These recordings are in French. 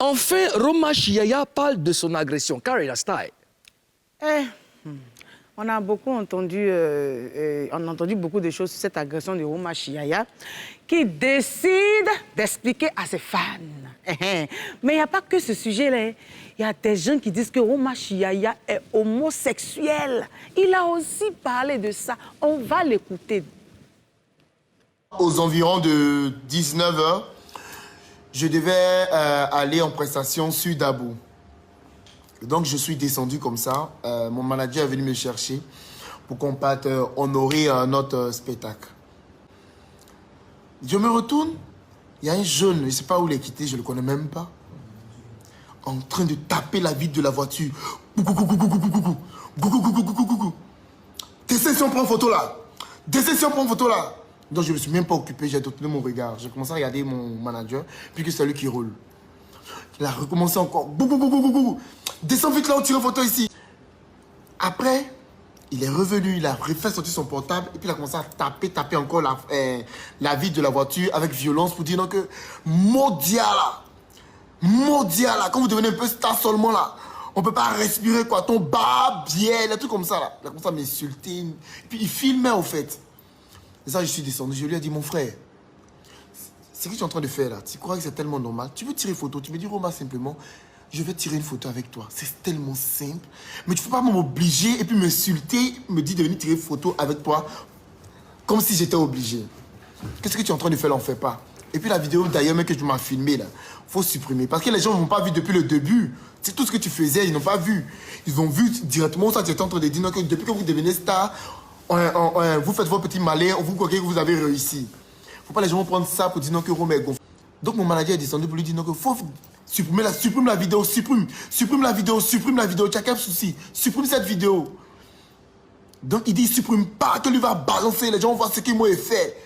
Enfin, Roma Chiaya parle de son agression, car il a style. On a beaucoup entendu, on a entendu beaucoup de choses sur cette agression de Roma Chiaya qui décide d'expliquer à ses fans. Mais il n'y a pas que ce sujet-là. Il y a des gens qui disent que Roma Chiaya est homosexuel. Il a aussi parlé de ça. On va l'écouter. Aux environs de 19h, je devais aller en prestation sur Dabo. Donc je suis descendu comme ça. Mon manager est venu me chercher pour qu'on parte honorer notre spectacle. Je me retourne, il y a un jeune, je ne sais pas où il est quitté, je ne le connais même pas, en train de taper la vitre de la voiture. Descends si on prend photo là. Descends si on prend photo là. Donc je ne me suis même pas occupé, j'ai tourné mon regard. J'ai commencé à regarder mon manager, puis que c'est lui qui roule. Il a recommencé encore. Descends vite là, on tire une photo ici. Après, il est revenu, il a refait sortir son portable et puis il a commencé à taper encore la vitre de la voiture avec violence pour dire non que Modia là, quand vous devenez un peu star seulement là, on peut pas respirer quoi, ton bas, bien, des trucs comme ça là. Il a commencé à m'insulter. Puis il filmait au fait. Et ça, je suis descendu, je lui ai dit, mon frère, ce que tu es en train de faire là, tu crois que c'est tellement normal? Tu veux tirer une photo, tu me dis, Roma, simplement, je vais tirer une photo avec toi. C'est tellement simple. Mais tu ne peux pas m'obliger et puis m'insulter, me dire de venir tirer une photo avec toi, comme si j'étais obligé. Qu'est-ce que tu es en train de faire là, on ne fait pas. Et puis la vidéo d'ailleurs même que tu m'as filmée là, il faut supprimer. Parce que les gens ne m'ont pas vu depuis le début. C'est tout ce que tu faisais, ils n'ont pas vu. Ils ont vu directement ça, tu étais en train de dire que depuis que vous devenez star, vous faites vos petits malins, vous croyez que vous avez réussi. Faut pas les gens prendre ça pour dire non que Roma est gonflé. Donc mon manager est descendu pour lui dire non que faut supprimer supprime la vidéo, supprime la vidéo, tu as quel souci? Supprime cette vidéo. Donc il dit supprime pas, que lui va balancer, les gens vont voir ce qu'il m'a fait.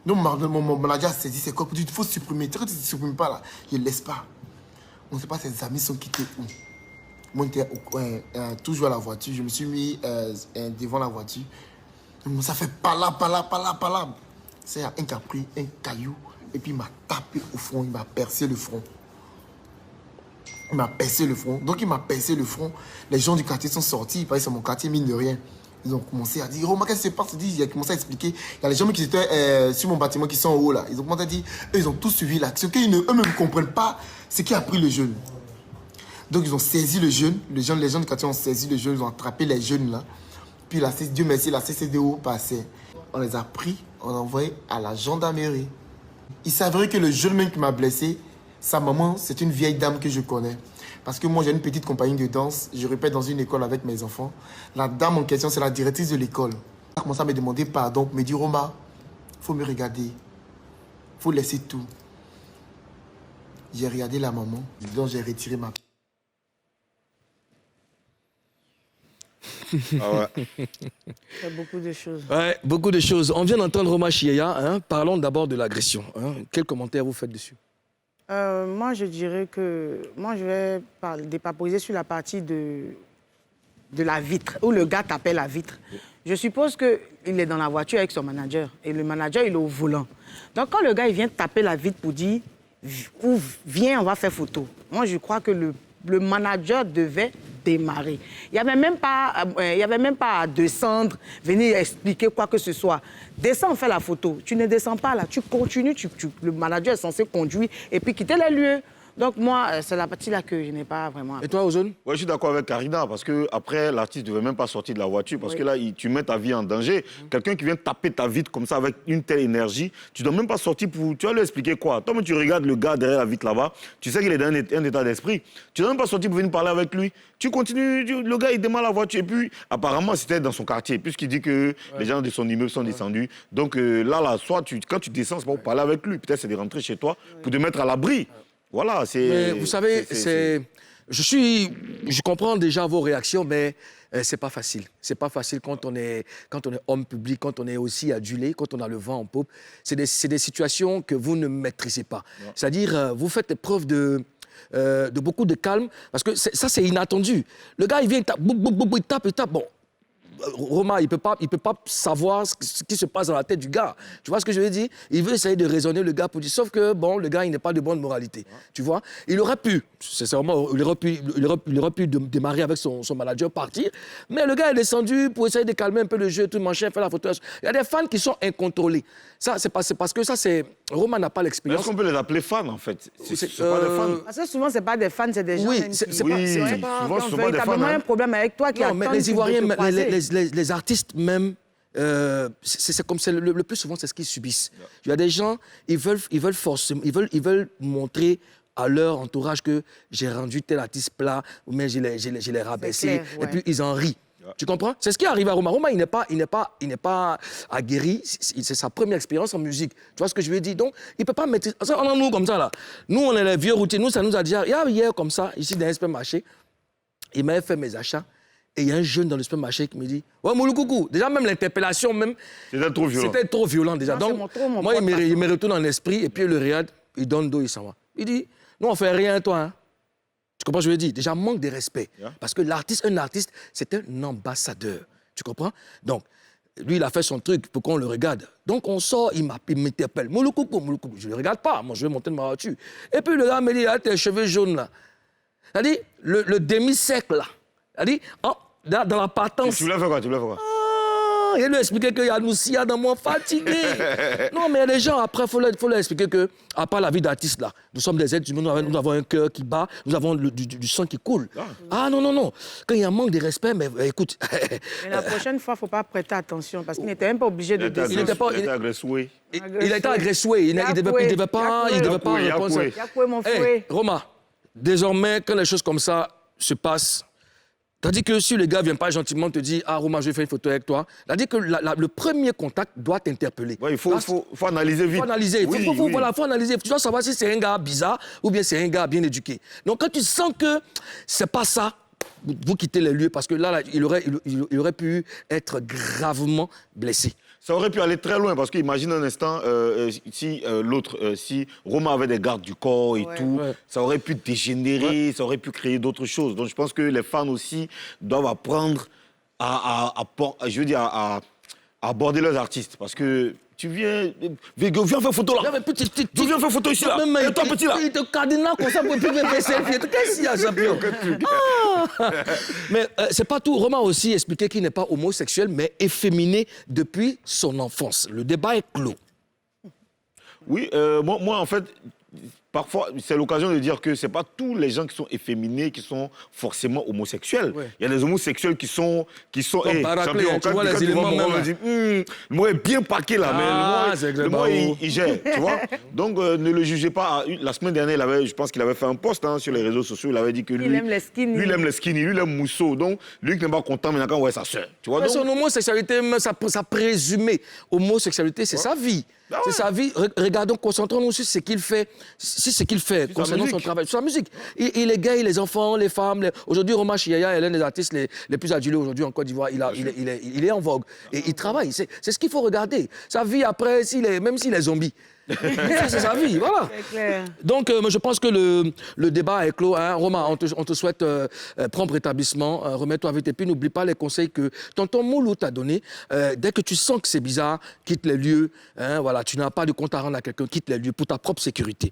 Donc mon manager s'est dit c'est quoi? Il faut supprimer, tu ne supprimes pas là, je ne laisse pas. On ne sait pas ses amis sont quittés où. Moi j'étais toujours à la voiture, je me suis mis devant la voiture. Donc, ça fait pas là. C'est un qui a pris un caillou et puis il m'a tapé au front, il m'a percé le front. Donc il m'a percé le front. Les gens du quartier sont sortis, parce que c'est mon quartier, mine de rien. Ils ont commencé à dire, Roma, qu'est-ce qui se passe? Il a commencé à expliquer. Il y a les gens qui étaient sur mon bâtiment qui sont en haut là. Ils ont commencé à dire, eux, ils ont tous suivi l'action. Eux-mêmes ne comprennent pas ce qui a pris le jeune. Donc ils ont saisi le jeune. Les gens du quartier ont saisi le jeune, ils ont attrapé les jeunes là. Puis Dieu merci, la CCDO passait. On les a pris, on les a envoyés à la gendarmerie. Il s'avérait que le jeune même qui m'a blessé, sa maman, c'est une vieille dame que je connais. Parce que moi, j'ai une petite compagnie de danse. Je répète dans une école avec mes enfants. La dame en question, c'est la directrice de l'école. Elle a commencé à me demander pardon, me dit, Roma, il faut me regarder. Il faut laisser tout. J'ai regardé la maman, donc j'ai retiré ma... Ah ouais. Il y a beaucoup de choses. Ouais, beaucoup de choses. On vient d'entendre Roma Chiaya. Hein. Parlons d'abord de l'agression. Hein. Quel commentaire vous faites dessus? Moi, je dirais que... Moi, je vais dépaposer sur la partie de la vitre, où le gars tapait la vitre. Je suppose qu'il est dans la voiture avec son manager. Et le manager, il est au volant. Donc, quand le gars, il vient taper la vitre pour dire « Viens, on va faire photo », moi, je crois que le manager devait démarrer. Il n'y avait même pas à descendre, venir expliquer quoi que ce soit. Descends, on fait la photo. Tu ne descends pas là, tu continues, le manager est censé conduire et puis quitter les lieux. Donc moi, c'est la partie-là que je n'ai pas vraiment... Et toi, Ozone? Ouais, je suis d'accord avec Karina, parce qu'après, l'artiste ne devait même pas sortir de la voiture, parce que là, tu mets ta vie en danger. Quelqu'un qui vient taper ta vitre comme ça, avec une telle énergie, tu ne dois même pas sortir pour... Tu vas lui expliquer quoi? Toi, tu regardes le gars derrière la vitre là-bas, tu sais qu'il est dans un état d'esprit. Tu ne dois même pas sortir pour venir parler avec lui. Tu continues, le gars, il démarre la voiture. Et puis, apparemment, c'était dans son quartier, puisqu'il dit que les gens de son immeuble sont descendus. Donc soit quand tu descends, c'est pour parler avec lui. Peut-être c'est de rentrer chez toi pour te mettre à l'abri. Voilà, c'est... Mais vous savez, je comprends déjà vos réactions, mais c'est pas facile. C'est pas facile quand on est homme public, quand on est aussi adulé, quand on a le vent en poupe. C'est des situations que vous ne maîtrisez pas. Ouais. C'est-à-dire, vous faites preuve de beaucoup de calme, parce que ça, c'est inattendu. Le gars, il vient, il tape, il tape. Bon, Roma, il peut pas savoir ce qui se passe dans la tête du gars. Tu vois ce que je veux dire? Il veut essayer de raisonner le gars pour dire, sauf que, bon, le gars, il n'est pas de bonne moralité. Tu vois? Il aurait pu, sincèrement, il aurait pu démarrer avec son manager, partir, mais le gars est descendu pour essayer de calmer un peu le jeu, tout machin, faire la photo. Il y a des fans qui sont incontrôlés. Ça, c'est parce que ça, c'est... Roma n'a pas l'expérience. Est-ce qu'on peut les appeler fans, en fait? C'est pas des fans. Parce que souvent, ce n'est pas des fans, c'est des gens Oui, même c'est qui pas... Oui, c'est pas- souvent, ce ont sont pas des fans. véritablement un problème avec toi qui Non, attendent mais les Ivoiriens, de te croiser. les artistes même, c'est comme le plus souvent, c'est ce qu'ils subissent. Il y a des gens, ils veulent forcément, ils veulent montrer à leur entourage que j'ai rendu tel artiste plat, ou bien je l'ai rabaissé, clair, ouais. et puis ils en rient. Tu comprends? C'est ce qui arrive à Roma. Roma, il n'est pas aguerri. C'est sa première expérience en musique. Tu vois ce que je veux dire? Donc, il ne peut pas mettre... On a nous comme ça, là. Nous, on est les vieux routiers. Nous, ça nous a dit... Hier, comme ça, ici, dans un supermarché, il m'avait fait mes achats. Et il y a un jeune dans le supermarché qui me dit « Ouais, Mouloukoukou !» Déjà, même l'interpellation, même... C'était trop violent. C'était trop violent, déjà. Non, Donc, mon moi, pote, il me retourne en esprit. Et puis, le regarde, il donne dos, il s'en va. Il dit « Nous, on fait rien, toi, hein. » Tu comprends ce que je veux dire? Déjà, manque de respect. Yeah. Parce que un artiste, c'est un ambassadeur. Tu comprends? Donc, lui, il a fait son truc pour qu'on le regarde. Donc, on sort, il m'interpelle. Mouloukoukou, Mouloukoukou. Je ne le regarde pas. Moi, je vais monter de ma voiture. Et puis, le gars me dit, ah, tes cheveux jaunes, là. C'est-à-dire, le demi-cercle, là. C'est-à-dire, dans la partance. Tu voulais faire quoi? Il lui a expliqué qu'il y a Noussia dans mon fatigué. Non, mais il y a des gens, après, il faut leur expliquer que, à part la vie d'artiste, là, nous sommes des êtres humains, nous avons un cœur qui bat, nous avons du sang qui coule. Ah non. Quand il y a un manque de respect, mais écoute. Mais la prochaine fois, il ne faut pas prêter attention parce qu'il n'était même pas obligé de Il était pas- Il était agressé. Il a été agressé, il ne devait pas répondre. Yakoué, mon Hey, fouet. Roma, désormais, quand les choses comme ça se passent, tandis que si le gars ne vient pas gentiment te dire « Ah, Roma, je vais faire une photo avec toi », c'est-à-dire que le premier contact doit t'interpeller. Ouais, il faut analyser vite. Il faut analyser. Oui, Voilà, faut analyser. Tu dois savoir si c'est un gars bizarre ou bien c'est un gars bien éduqué. Donc, quand tu sens que c'est pas ça, vous quittez les lieux parce que là il aurait pu être gravement blessé. Ça aurait pu aller très loin parce qu'imagine un instant si Roma avait des gardes du corps et tout, ça aurait pu dégénérer, ça aurait pu créer d'autres choses. Donc je pense que les fans aussi doivent apprendre à aborder leurs artistes parce que tu viens faire photo là. Viens faire photo ici là. Et toi petit là. Il te cardinal comme ça pour plus faire selfie. Qu'est-ce qu'il y a, champion? Mais c'est pas tout. Roma a aussi expliqué qu'il n'est pas homosexuel, mais efféminé depuis son enfance. Le débat est clos. Oui, moi en fait, parfois, c'est l'occasion de dire que ce n'est pas tous les gens qui sont efféminés qui sont forcément homosexuels. Ouais. Il y a des homosexuels qui sont comme Baraclay, tu vois les éléments même. Le mot est bien paqué là, mais le mot, il gère, tu vois. Donc, ne le jugez pas. La semaine dernière, je pense qu'il avait fait un post sur les réseaux sociaux. Il avait dit que lui, il aime les skinny. Lui, il aime les skinny, lui, il aime Mousseau. Donc, lui qui n'est pas content, maintenant, ouais, sa soeur. Tu vois, mais son homosexualité, sa présumée homosexualité, c'est sa vie. Ah ouais. C'est sa vie. Regardons, concentrons-nous sur ce qu'il fait. Ce qu'il fait concernant son travail, sur sa musique. Il est gay, les enfants, les femmes. Aujourd'hui, Roma Chiaya est l'un des artistes les plus adulés aujourd'hui en Côte d'Ivoire. Il est en vogue. Et il travaille. C'est ce qu'il faut regarder. Sa vie après, même s'il est zombie. Ça, c'est sa vie, voilà. Clair. Donc, je pense que le débat est clos. Hein. Roma, on te souhaite prompt rétablissement. Remets-toi vite. Et puis, n'oublie pas les conseils que tonton Moulou t'a donnés. Dès que tu sens que c'est bizarre, quitte les lieux. Hein, voilà, tu n'as pas de compte à rendre à quelqu'un, quitte les lieux pour ta propre sécurité.